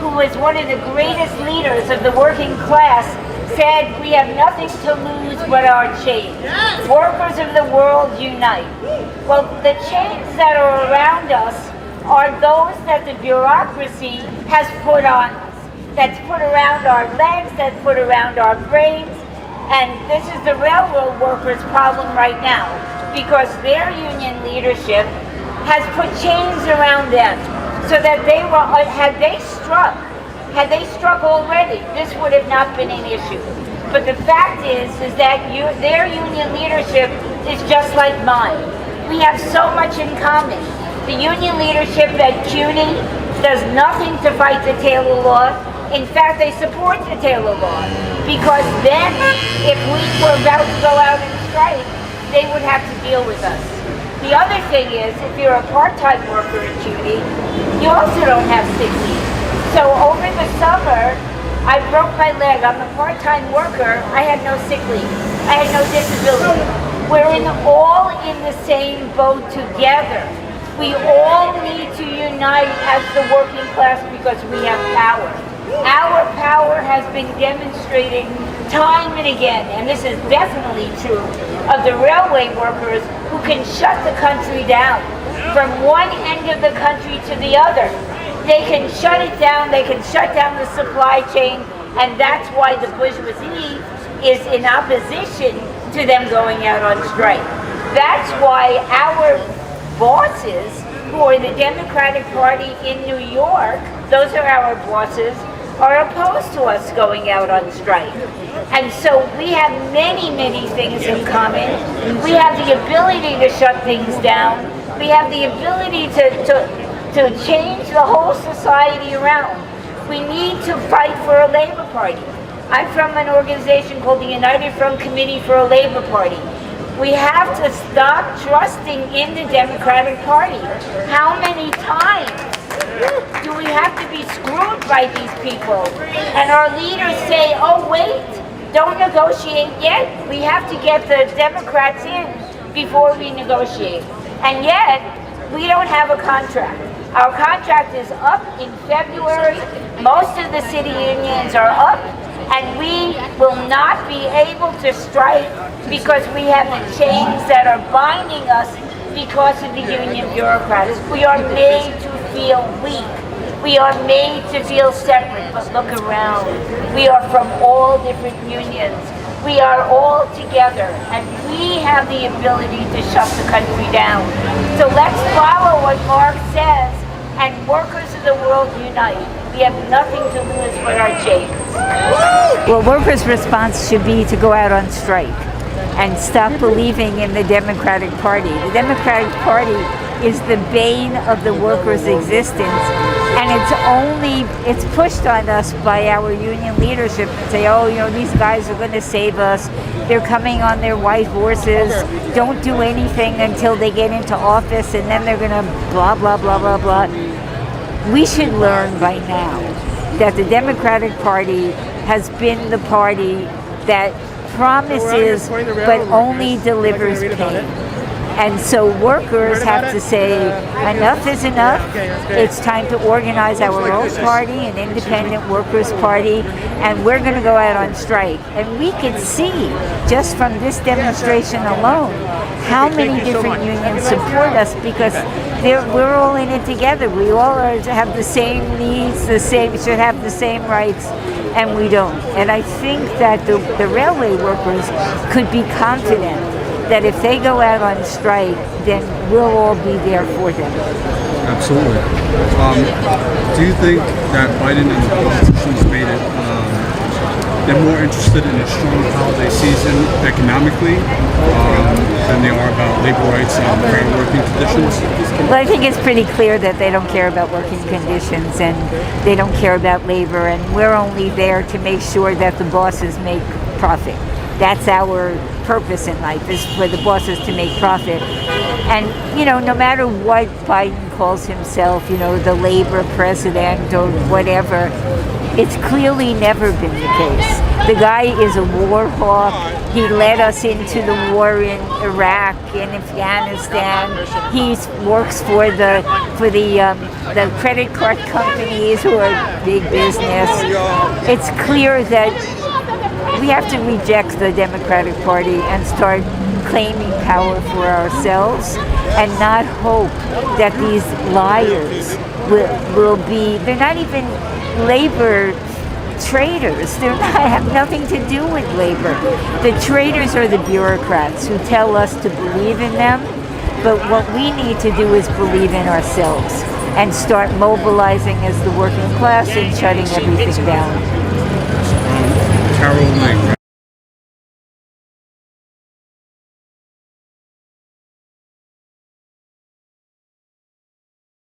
who was one of the greatest leaders of the working class, said, "We have nothing to lose but our chains. Workers of the world, unite." Well, the chains that are around us are those that the bureaucracy has put on us, that's put around our legs, that's put around our brains, and this is the railroad workers' problem right now, because their union leadership has put chains around them, so that they were, had they struck already, this would have not been an issue. But the fact is that their union leadership is just like mine. We have so much in common. The union leadership at CUNY does nothing to fight the Taylor Law. In fact, they support the Taylor Law, because then, if we were about to go out and strike, they would have to deal with us. The other thing is, if you're a part-time worker at CUNY, you also don't have sick leave. So over the summer, I broke my leg. I'm a part-time worker. I had no sick leave. I had no disability. We're all in the same boat together. We all need to unite as the working class because we have power. Our power has been demonstrated time and again, and this is definitely true of the railway workers, who can shut the country down from one end of the country to the other. They can shut it down, they can shut down the supply chain, and that's why the bourgeoisie is in opposition to them going out on strike. That's why our bosses, who are the Democratic Party in New York, those are our bosses, are opposed to us going out on strike. And so we have many, many things in common. We have the ability to shut things down. We have the ability to change the whole society around. We need to fight for a Labor Party. I'm from an organization called the United Front Committee for a Labor Party. We have to stop trusting in the Democratic Party. How many times do we have to be screwed by these people? And our leaders say, "Oh wait, don't negotiate yet. We have to get the Democrats in before we negotiate." And yet, we don't have a contract. Our contract is up in February. Most of the city unions are up, and we will not be able to strike because we have the chains that are binding us because of the union bureaucrats. We are made to feel weak. We are made to feel separate, but look around. We are from all different unions. We are all together, and we have the ability to shut the country down. So let's follow what Mark says, and workers of the world unite. We have nothing to lose but our chains. Well, workers' response should be to go out on strike and stop believing in the Democratic Party. The Democratic Party is the bane of the workers' existence, and it's pushed on us by our union leadership to say, "Oh, these guys are going to save us. They're coming on their white horses. Don't do anything until they get into office, and then they're going to blah, blah, blah, blah, blah." We should learn by now that the Democratic Party has been the party that promises but only delivers pain. And so workers have to say, enough is enough. It's time to organize our own party, an independent workers' party, and we're going to go out on strike. And we can see, just from this demonstration alone, how many different unions support us, because we're all in it together. We all have the same needs, should have the same rights, and we don't. And I think that the railway workers could be confident that if they go out on strike, then we'll all be there for them. Absolutely. Do you think that Biden and the politicians made it, they're more interested in a strong holiday season economically than they are about labor rights and fair working conditions? Well, I think it's pretty clear that they don't care about working conditions and they don't care about labor, and we're only there to make sure that the bosses make profit. That's our purpose in life, is for the bosses to make profit. And, no matter what Biden calls himself, the labor president or whatever, it's clearly never been the case. The guy is a war hawk. He led us into the war in Iraq, in Afghanistan. He works for the credit card companies who are big business. It's clear that we have to reject the Democratic Party and start claiming power for ourselves, and not hope that these liars will be. They're not even labor traitors. They have nothing to do with labor. The traitors are the bureaucrats who tell us to believe in them, but what we need to do is believe in ourselves and start mobilizing as the working class and shutting everything down. Tarlen.